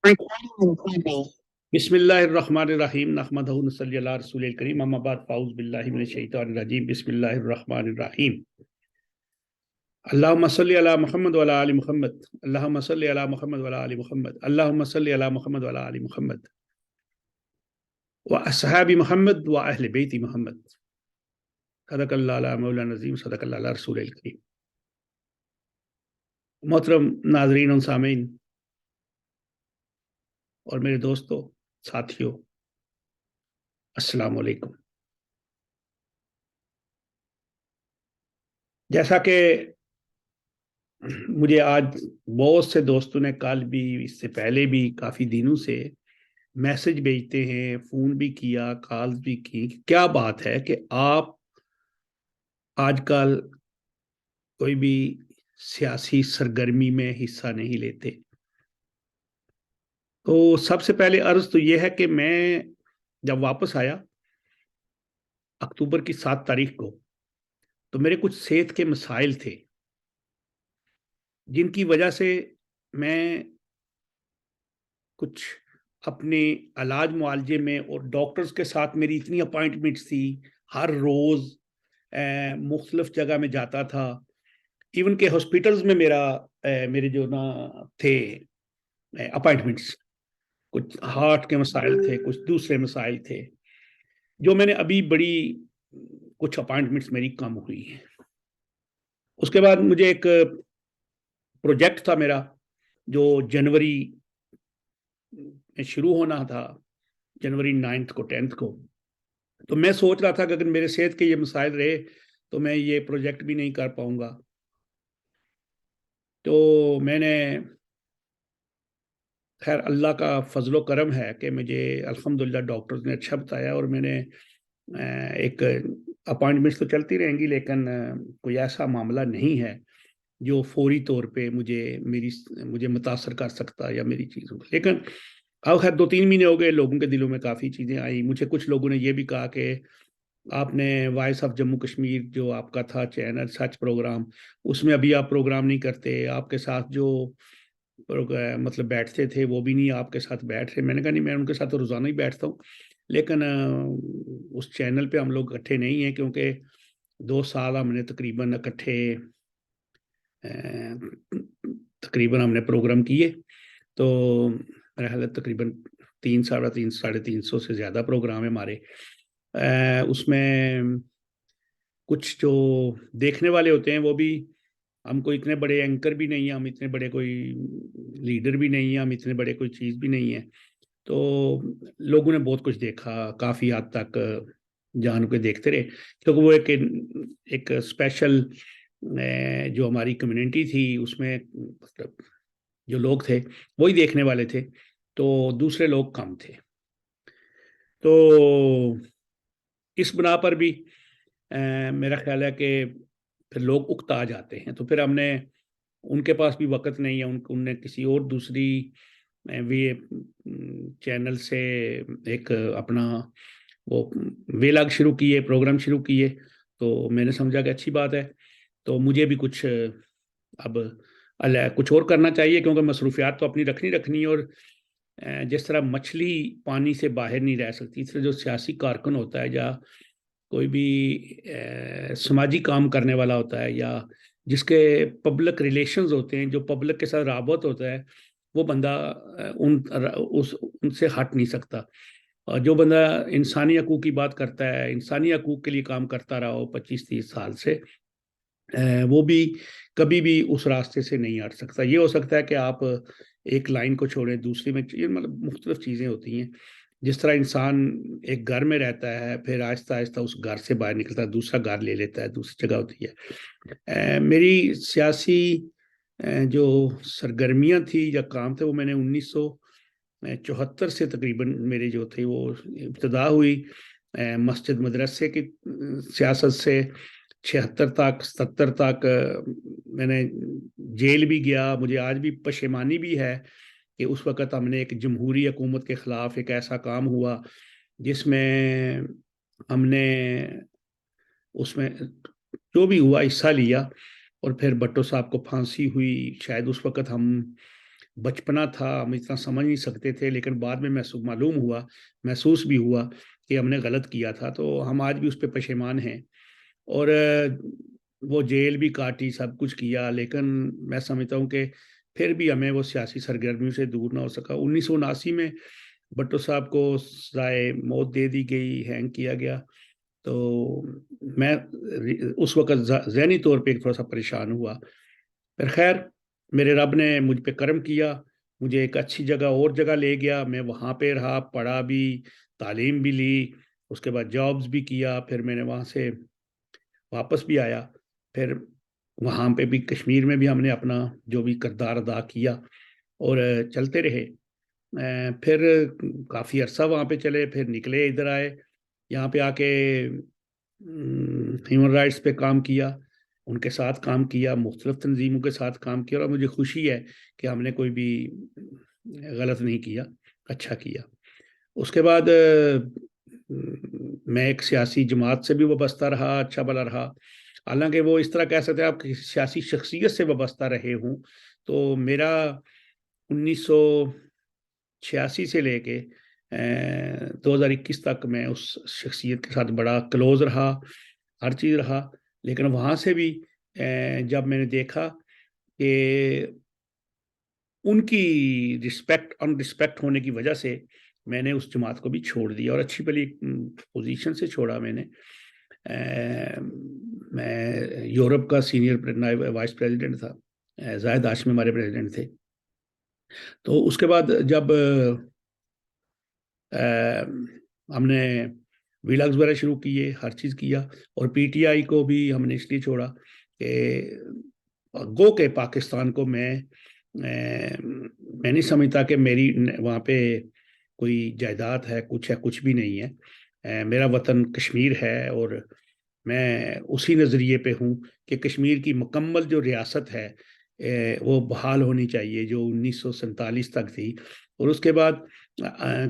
बिस्मिल्लाहिर्रहमानिर्रहीम नहमदहु नसल्ली अला रसूलिल करीम अम्मा बाद फ़ाऊज़ बिल्लाहि मिनश शैतानिर रजीम बिस्मिल्लाहिर्रहमानिर्रहीम अल्लाहुम्मा सल्ली अला मुहम्मद व अला आलि मुहम्मद अल्लाहुम्मा सल्ली अला मुहम्मद व अला आलि मुहम्मद अल्लाहुम्मा सल्ली अला मुहम्मद व अला आलि मुहम्मद व अस्हाबि मुहम्मद व अहले बैति मुहम्मद सदक़ल्लाहु अला मौलाना अज़ीम सदक़ल्लाहु अला रसूलिल करीम। मोहतरम नाज़रीन और सामीन और मेरे दोस्तों साथियों, अस्सलाम वालेकुम। जैसा कि मुझे आज बहुत से दोस्तों ने कल भी, इससे पहले भी काफ़ी दिनों से मैसेज भेजते हैं, फ़ोन भी किया, कॉल्स भी की। क्या बात है कि आप आजकल कोई भी सियासी सरगर्मी में हिस्सा नहीं लेते। तो सबसे पहले अर्ज़ तो ये है कि मैं जब वापस आया अक्टूबर की 7 तारीख को, तो मेरे कुछ सेहत के मसाइल थे, जिनकी वजह से मैं कुछ अपने इलाज मुआलजे में और डॉक्टर्स के साथ मेरी इतनी अपॉइंटमेंट्स थी, हर रोज़ मुख्तलिफ जगह में जाता था। इवन के हॉस्पिटल्स में मेरे जो ना थे अपॉइंटमेंट्स, कुछ हार्ट के मसाइल थे, कुछ दूसरे मसाइल थे, जो मैंने अभी बड़ी कुछ अपॉइंटमेंट्स मेरी कम हुई हैं। उसके बाद मुझे एक प्रोजेक्ट था मेरा, जो जनवरी में शुरू होना था, जनवरी 9th को 10th को। तो मैं सोच रहा था कि अगर मेरे सेहत के ये मसाइल रहे तो मैं ये प्रोजेक्ट भी नहीं कर पाऊंगा। तो मैंने, खैर अल्लाह का फजलो करम है कि मुझे अल्हम्दुलिल्लाह डॉक्टर्स ने अच्छा बताया, और मैंने एक अपॉइंटमेंट्स तो चलती रहेंगी, लेकिन कोई ऐसा मामला नहीं है जो फौरी तौर पे मुझे मुतासर कर सकता या मेरी चीज़ों को। लेकिन अब खैर 2-3 महीने हो गए, लोगों के दिलों में काफ़ी चीज़ें आई। मुझे कुछ लोगों ने ये भी कहा कि आपने वॉइस ऑफ जम्मू कश्मीर जो आपका था चैनल सच प्रोग्राम, उसमें अभी आप प्रोग्राम नहीं करते, आपके साथ जो मतलब बैठते थे वो भी नहीं आपके साथ बैठ रहे। मैंने कहा नहीं, मैं उनके साथ तो रोज़ाना ही बैठता हूँ, लेकिन उस चैनल पे हम लोग इकट्ठे नहीं हैं, क्योंकि 2 साल हमने तकरीबन इकट्ठे तकरीबन हमने प्रोग्राम किए। तो मेरा ख्याल है तकरीबन 300 से ज़्यादा प्रोग्राम है हमारे। उसमें कुछ जो देखने वाले होते हैं वो भी, हम कोई इतने बड़े एंकर भी नहीं हैं, हम इतने बड़े कोई लीडर भी नहीं हैं, हम इतने बड़े कोई चीज़ भी नहीं है। तो लोगों ने बहुत कुछ देखा, काफ़ी हद तक जान के देखते रहे, क्योंकि वो एक स्पेशल जो हमारी कम्युनिटी थी उसमें, मतलब जो लोग थे वही देखने वाले थे, तो दूसरे लोग कम थे। तो इस बना पर भी मेरा ख्याल है कि फिर लोग उकता जाते हैं, तो फिर हमने, उनके पास भी वक़्त नहीं है, उनने किसी और दूसरी वे चैनल से एक अपना वो व्लॉग शुरू किए, प्रोग्राम शुरू किए। तो मैंने समझा कि अच्छी बात है, तो मुझे भी कुछ अब कुछ और करना चाहिए, क्योंकि मसरूफियात तो अपनी रखनी रखनी है। और जिस तरह मछली पानी से बाहर नहीं रह सकती, इस तरह जो सियासी कारकुन होता है या कोई भी समाजी काम करने वाला होता है, या जिसके पब्लिक रिलेशंस होते हैं, जो पब्लिक के साथ राबत होता है, वो बंदा उनसे हट नहीं सकता। और जो बंदा इंसानी हकूक़ की बात करता है, इंसानी हकूक़ के लिए काम करता रहा हो 25-30 साल से, वो भी कभी भी उस रास्ते से नहीं हट सकता। ये हो सकता है कि आप एक लाइन को छोड़ें, दूसरी में, ये मतलब मुख्तलिफ चीज़ें होती हैं। जिस तरह इंसान एक घर में रहता है, फिर आहिस्ता-आहिस्ता उस घर से बाहर निकलता है, दूसरा घर ले लेता है, दूसरी जगह होती है। मेरी सियासी जो सरगर्मियाँ थी या काम थे, वो मैंने 1974 से तकरीबन मेरे जो थे वो इब्तिदा हुई मस्जिद मदरसे की सियासत से। 76 तक 77 तक मैंने जेल भी गया। मुझे आज भी पशेमानी भी है कि उस वक़्त हमने एक जमहूरी हुकूमत के ख़िलाफ़ एक ऐसा काम हुआ जिसमें हमने उसमें जो भी हुआ हिस्सा लिया, और फिर भट्टो साहब को फांसी हुई। शायद उस वक़्त हम बचपना था, हम इतना समझ नहीं सकते थे, लेकिन बाद में महसूस भी हुआ कि हमने गलत किया था, तो हम आज भी उस पे पशेमान हैं। और वो जेल भी काटी, सब कुछ किया, लेकिन मैं समझता हूँ कि फिर भी हमें वो सियासी सरगर्मियों से दूर ना हो सका। 1979 में भुट्टो साहब को सजाए मौत दे दी गई, हैंग किया गया। तो मैं उस वक़्त ज़हनी तौर पे थोड़ा-सा परेशान हुआ। पर ख़ैर, मेरे रब ने मुझ पे करम किया, मुझे एक अच्छी जगह ले गया, मैं वहाँ पे रहा, पढ़ा भी, तालीम भी ली, उसके बाद जॉब्स भी किया, फिर मैंने वहाँ से वापस भी आया। फिर वहाँ पे भी कश्मीर में भी हमने अपना जो भी किरदार अदा किया और चलते रहे। फिर काफ़ी अरसा वहाँ पे चले, फिर निकले, इधर आए, यहाँ पे आके ह्यूमन राइट्स पे काम किया, उनके साथ काम किया, मुख्तलिफ तंजीमों के साथ काम किया, और मुझे खुशी है कि हमने कोई भी गलत नहीं किया, अच्छा किया। उसके बाद मैं एक सियासी जमात से भी वाबस्ता रहा, अच्छा भला रहा। हालांकि वो इस तरह कह सकते हैं आप किसी सियासी शख्सियत से वाबस्ता रहे हूँ। तो मेरा 1986 से लेके 2021 तक मैं उस शख्सियत के साथ बड़ा क्लोज रहा, हर चीज़ रहा। लेकिन वहाँ से भी जब मैंने देखा कि उनकी रिस्पेक्ट अनरिस्पेक्ट होने की वजह से मैंने उस जमात को भी छोड़ दिया, और अच्छी भली पोजीशन से छोड़ा मैंने। मैं यूरोप का सीनियर वाइस प्रेसिडेंट था। जाहिद हाशमी हमारे प्रेसिडेंट थे। तो उसके बाद जब हमने व्लॉग्स वगैरह शुरू किए, हर चीज़ किया, और पीटीआई को भी हमने इसलिए छोड़ा कि गो के पाकिस्तान को मैं नहीं समझता कि मेरी वहाँ पे कोई जायदाद है, कुछ भी नहीं है। मेरा वतन कश्मीर है, और मैं उसी नज़रिए पे हूँ कि कश्मीर की मुकम्मल जो रियासत है वो बहाल होनी चाहिए, जो 1947 तक थी। और उसके बाद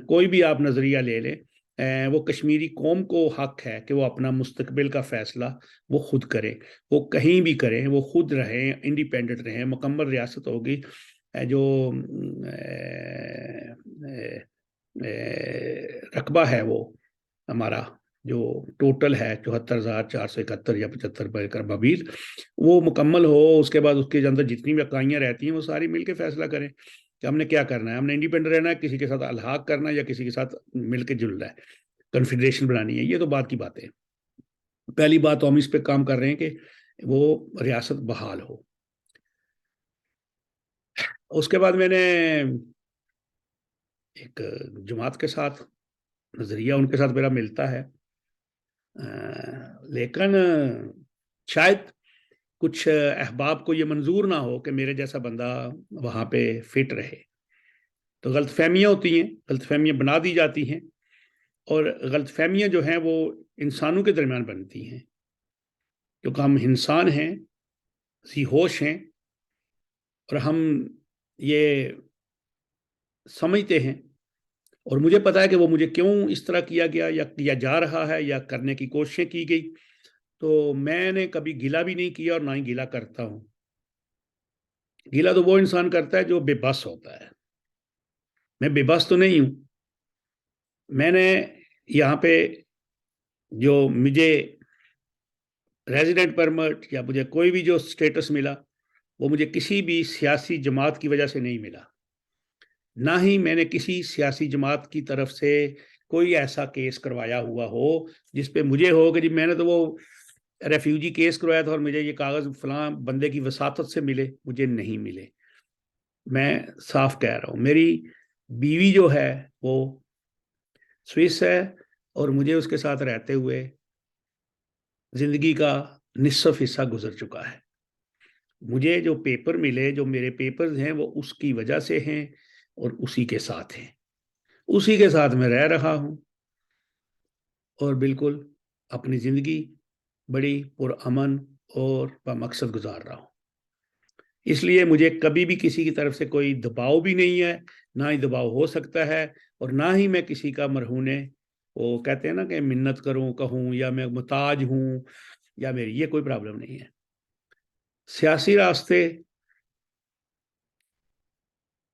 कोई भी आप नज़रिया ले लें, वो कश्मीरी कौम को हक है कि वो अपना मुस्तकबिल का फ़ैसला वो खुद करें, वो कहीं भी करें, वो खुद रहें, इंडिपेंडेंट रहें, मुकम्मल रियासत होगी। जो रकबा है वो हमारा, जो टोटल है 74,471 या 75 बबील, वो मुकम्मल हो। उसके बाद उसके अंदर जितनी भी इकाइयाँ रहती हैं वो सारी मिल के फैसला करें कि हमने क्या करना है, हमने इंडिपेंडेंट रहना है, किसी के साथ अलहाक करना है, या किसी के साथ मिल के जुलना है, कन्फेडरेशन बनानी है। ये तो बात की बात है। पहली बात तो हम इस पे काम कर रहे हैं कि वो रियासत बहाल हो। उसके बाद मैंने एक जमात के साथ नज़रिया उनके साथ मेरा मिलता है, लेकिन शायद कुछ अहबाब को ये मंजूर ना हो कि मेरे जैसा बंदा वहाँ पे फिट रहे। तो गलतफहमियाँ होती हैं, गलतफहमियाँ बना दी जाती हैं, और गलतफहमियाँ जो हैं वो इंसानों के दरमियान बनती हैं, क्योंकि हम इंसान हैं, सी होश हैं, और हम ये समझते हैं, और मुझे पता है कि वो मुझे क्यों इस तरह किया गया या किया जा रहा है या करने की कोशिशें की गई। तो मैंने कभी गिला भी नहीं किया, और ना ही गिला करता हूँ। गिला तो वो इंसान करता है जो बेबस होता है। मैं बेबस तो नहीं हूँ। मैंने यहाँ पे जो मुझे रेजिडेंट परमिट या मुझे कोई भी जो स्टेटस मिला, वो मुझे किसी भी सियासी जमात की वजह से नहीं मिला। ना ही मैंने किसी सियासी जमात की तरफ से कोई ऐसा केस करवाया हुआ हो जिस पे मुझे हो कि जी मैंने तो वो रेफ्यूजी केस करवाया था और मुझे ये कागज़ फलां बंदे की वसातत से मिले, मुझे नहीं मिले। मैं साफ कह रहा हूँ। मेरी बीवी जो है वो स्विस है, और मुझे उसके साथ रहते हुए ज़िंदगी का निसफ़ हिस्सा गुज़र चुका है। मुझे जो पेपर मिले, जो मेरे पेपर्स हैं, वो उसकी वजह से हैं, और उसी के साथ हैं। उसी के साथ मैं रह रहा हूँ, और बिल्कुल अपनी ज़िंदगी बड़ी पुरअमन और बामकसद गुज़ार रहा हूँ। इसलिए मुझे कभी भी किसी की तरफ से कोई दबाव भी नहीं है, ना ही दबाव हो सकता है, और ना ही मैं किसी का मरहूने, वो कहते हैं ना कि मिन्नत करूँ, कहूँ, या मैं मुहताज हूँ, या मेरी ये कोई प्रॉब्लम नहीं है। सियासी रास्ते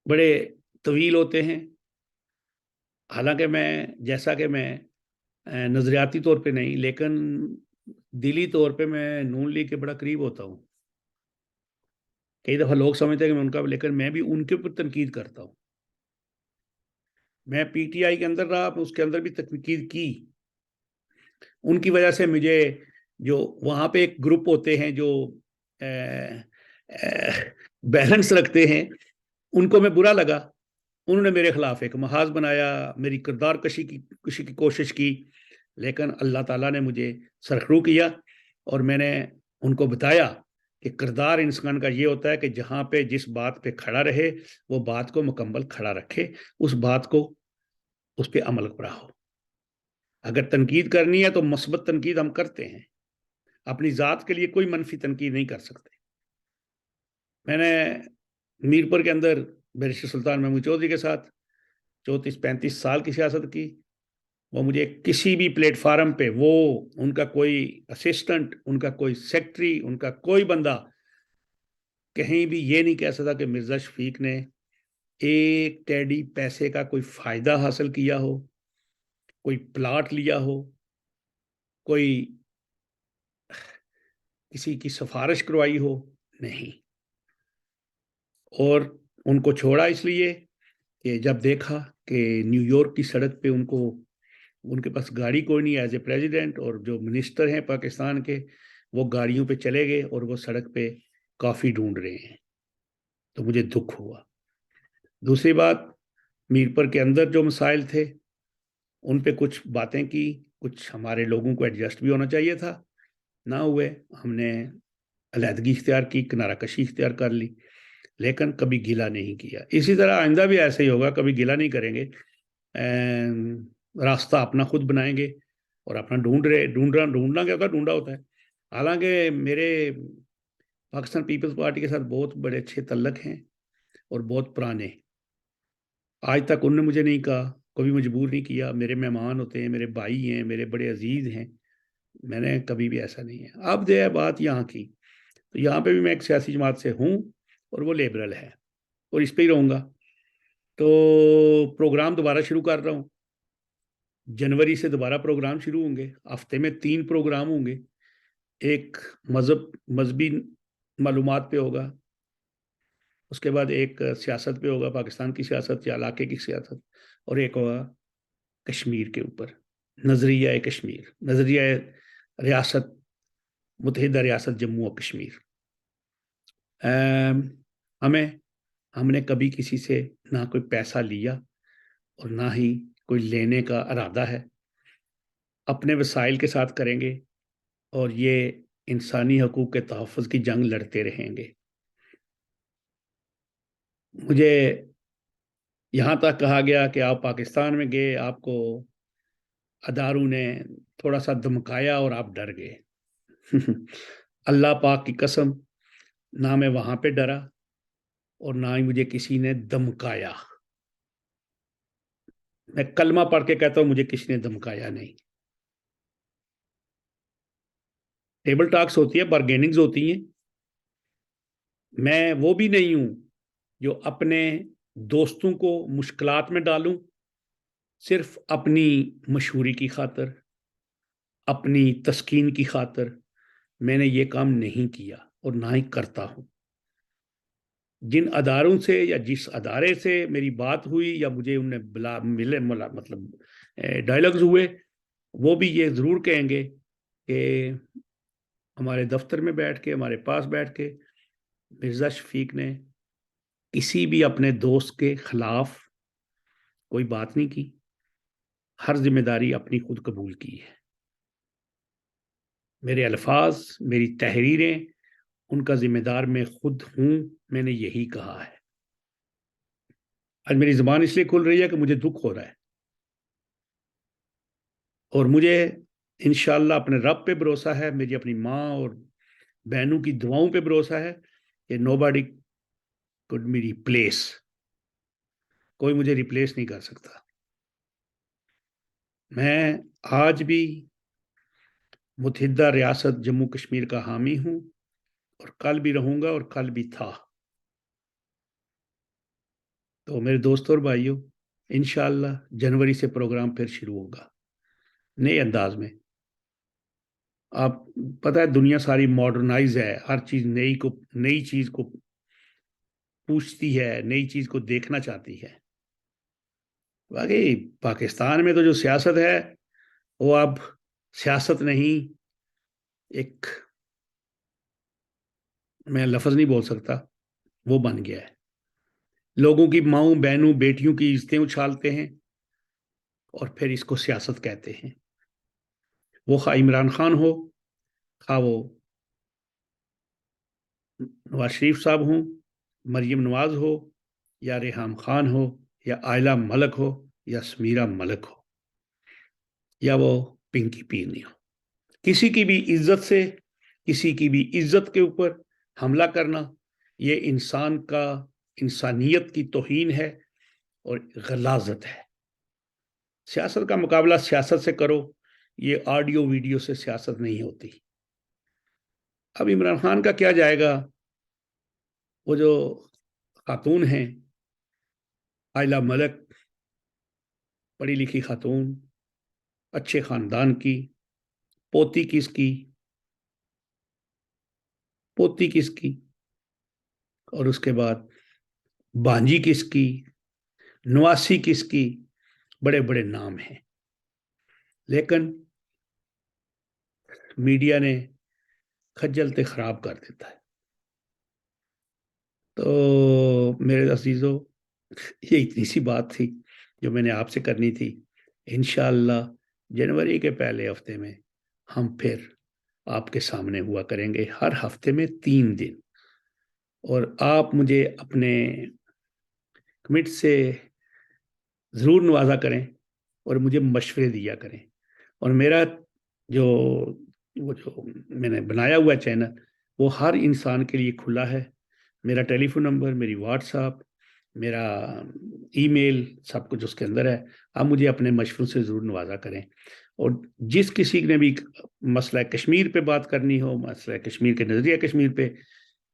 بڑے طویل ہوتے ہیں. حالانکہ جیسا کہ میں نظریاتی طور پہ نہیں لیکن دلی طور پہ میں نون لیگ کے بڑا قریب ہوتا ہوں. کئی دفعہ لوگ سمجھتے ہیں کہ میں ان کا، لیکن میں بھی ان کے اوپر تنقید کرتا ہوں. میں پی ٹی آئی کے اندر رہا، اس کے اندر بھی تنقید کی. ان کی وجہ سے مجھے، جو وہاں پہ ایک گروپ ہوتے ہیں جو بیلنس رکھتے ہیں، ان کو میں برا لگا. انہوں نے میرے خلاف ایک محاذ بنایا، میری کردار کشی کی کوشش کی. لیکن اللہ تعالیٰ نے مجھے سرخرو کیا اور میں نے ان کو بتایا کہ کردار انسان کا یہ ہوتا ہے کہ جہاں پہ جس بات پہ کھڑا رہے وہ بات کو مکمل کھڑا رکھے، اس بات کو، اس پہ عمل کرا ہو. اگر تنقید کرنی ہے تو مثبت تنقید ہم کرتے ہیں، اپنی ذات کے لیے کوئی منفی تنقید نہیں کر سکتے. میں نے میرپور کے اندر بیرسٹر سلطان محمود چودھری کے ساتھ 34-35 سال کی سیاست کی. وہ مجھے کسی بھی پلیٹ فارم پہ، وہ ان کا کوئی اسسٹنٹ، ان کا کوئی سیکٹری، ان کا کوئی بندہ کہیں بھی یہ نہیں کہہ سکتا کہ مرزا شفیق نے ایک ٹیڈی پیسے کا کوئی فائدہ حاصل کیا ہو، کوئی پلاٹ لیا ہو، کوئی کسی کی سفارش کروائی ہو. نہیں. اور ان کو چھوڑا اس لیے کہ جب دیکھا کہ نیو یارک کی سڑک پہ ان کے پاس گاڑی کوئی نہیں ایز اے پریزیڈنٹ، اور جو منسٹر ہیں پاکستان کے وہ گاڑیوں پہ چلے گئے اور وہ سڑک پہ کافی ڈھونڈ رہے ہیں، تو مجھے دکھ ہوا. دوسری بات، میرپور کے اندر جو مسائل تھے ان پہ کچھ باتیں کی، کچھ ہمارے لوگوں کو ایڈجسٹ بھی ہونا چاہیے تھا، نہ ہوئے. ہم نے علیحدگی اختیار کی، کنارہ کشی اختیار کر لی، لیکن کبھی گلہ نہیں کیا. اسی طرح آئندہ بھی ایسے ہی ہوگا، کبھی گلہ نہیں کریں گے. راستہ اپنا خود بنائیں گے اور اپنا ڈھونڈنا کیا ہوتا ہے، ڈھونڈا ہوتا ہے. حالانکہ میرے پاکستان پیپلز پارٹی کے ساتھ بہت بڑے اچھے تعلق ہیں اور بہت پرانے. آج تک انہوں نے مجھے نہیں کہا، کبھی مجبور نہیں کیا. میرے مہمان ہوتے ہیں، میرے بھائی ہیں، میرے بڑے عزیز ہیں. میں نے کبھی بھی ایسا نہیں ہے. اب جو ہے بات یہاں کی، تو یہاں پہ بھی میں ایک سیاسی جماعت سے ہوں اور وہ لیبرل ہے اور اس پہ ہی رہوں گا. تو پروگرام دوبارہ شروع کر رہا ہوں. جنوری سے دوبارہ پروگرام شروع ہوں گے. ہفتے میں 3 پروگرام ہوں گے. ایک مذہبی معلومات پہ ہوگا، اس کے بعد ایک سیاست پہ ہوگا، پاکستان کی سیاست یا علاقے کی سیاست، اور ایک ہوگا کشمیر کے اوپر، نظریہ کشمیر، نظریہ ریاست متحدہ ریاست جموں و کشمیر. ہم نے کبھی کسی سے نہ کوئی پیسہ لیا اور نہ ہی کوئی لینے کا ارادہ ہے. اپنے وسائل کے ساتھ کریں گے اور یہ انسانی حقوق کے تحفظ کی جنگ لڑتے رہیں گے. مجھے یہاں تک کہا گیا کہ آپ پاکستان میں گئے، آپ کو اداروں نے تھوڑا سا دمکایا اور آپ ڈر گئے. اللہ پاک کی قسم، نہ میں وہاں پہ ڈرا اور نہ ہی مجھے کسی نے دمکایا. میں کلمہ پڑھ کے کہتا ہوں مجھے کسی نے دمکایا نہیں. ٹیبل ٹاکس ہوتی ہے، بارگیننگز ہوتی ہیں. میں وہ بھی نہیں ہوں جو اپنے دوستوں کو مشکلات میں ڈالوں صرف اپنی مشہوری کی خاطر، اپنی تسکین کی خاطر. میں نے یہ کام نہیں کیا اور نہ ہی کرتا ہوں. جن اداروں سے یا جس ادارے سے میری بات ہوئی یا مجھے انہیں مطلب ڈائلاگز ہوئے، وہ بھی یہ ضرور کہیں گے کہ ہمارے دفتر میں بیٹھ کے، ہمارے پاس بیٹھ کے مرزا شفیق نے کسی بھی اپنے دوست کے خلاف کوئی بات نہیں کی، ہر ذمہ داری اپنی خود قبول کی ہے. میرے الفاظ، میری تحریریں، ان کا ذمہ دار میں خود ہوں. میں نے یہی کہا ہے. آج میری زبان اس لیے کھل رہی ہے کہ مجھے دکھ ہو رہا ہے اور مجھے انشاءاللہ اپنے رب پہ بھروسہ ہے، میری اپنی ماں اور بہنوں کی دعاؤں پہ بھروسہ ہے کہ nobody could me replace. کوئی مجھے ریپلیس نہیں کر سکتا. میں آج بھی متحدہ ریاست جموں کشمیر کا حامی ہوں اور کل بھی رہوں گا اور کل بھی تھا. تو میرے دوستوں اور بھائیوں، انشاءاللہ جنوری سے پروگرام پھر شروع ہوگا نئے انداز میں. آپ پتہ ہے دنیا ساری ماڈرنائز ہے، ہر چیز نئی چیز کو پوچھتی ہے، نئی چیز کو دیکھنا چاہتی ہے. باقی پاکستان میں تو جو سیاست ہے وہ اب سیاست نہیں، ایک میں لفظ نہیں بول سکتا، وہ بن گیا ہے. لوگوں کی ماؤں بہنوں بیٹیوں کی عزتیں اچھالتے ہیں اور پھر اس کو سیاست کہتے ہیں. وہ خواہ عمران خان ہو، خواہ وہ نواز شریف صاحب ہوں، مریم نواز ہو، یا ریحام خان ہو، یا آئلہ ملک ہو، یا سمیرہ ملک ہو، یا وہ پنکی پیر ہو. کسی کی بھی عزت سے، کسی کی بھی عزت کے اوپر حملہ کرنا یہ انسان کا، انسانیت کی توہین ہے اور غلاظت ہے. سیاست کا مقابلہ سیاست سے کرو، یہ آڈیو ویڈیو سے سیاست نہیں ہوتی. اب عمران خان کا کیا جائے گا، وہ جو خاتون ہیں آئلہ ملک، پڑھی لکھی خاتون، اچھے خاندان کی، پوتی کس کی، پوتی کس کی، اور اس کے بعد بانجی کس کی، نواسی کس کی، بڑے بڑے نام ہیں. لیکن میڈیا نے خجلتے خراب کر دیتا ہے. تو میرے عزیزو، یہ اتنی سی بات تھی جو میں نے آپ سے کرنی تھی. انشاءاللہ جنوری کے پہلے ہفتے میں ہم پھر آپ کے سامنے ہوا کریں گے، ہر ہفتے میں 3 دن. اور آپ مجھے اپنے کمنٹ سے ضرور نوازا کریں اور مجھے مشورے دیا کریں. اور میرا جو میں نے بنایا ہوا چینل وہ ہر انسان کے لیے کھلا ہے. میرا ٹیلی فون نمبر، میری واٹس ایپ، میرا ای میل، سب کچھ اس کے اندر ہے. آپ مجھے اپنے مشوروں سے ضرور نوازا کریں. اور جس کسی نے بھی مسئلہ کشمیر پہ بات کرنی ہو، مسئلہ کشمیر کے نظریہ کشمیر پہ،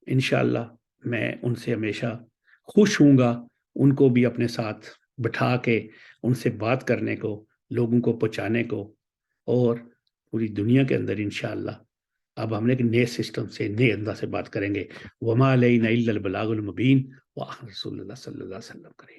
انشاءاللہ میں ان سے ہمیشہ خوش ہوں گا ان کو بھی اپنے ساتھ بٹھا کے ان سے بات کرنے کو، لوگوں کو پہنچانے کو. اور پوری دنیا کے اندر انشاءاللہ اب ہم نے ایک نئے سسٹم سے، نئے انداز سے بات کریں گے. وما علینا الا البلاغ المبین، وآخر رسول اللہ صلی اللہ علیہ وسلم کریں.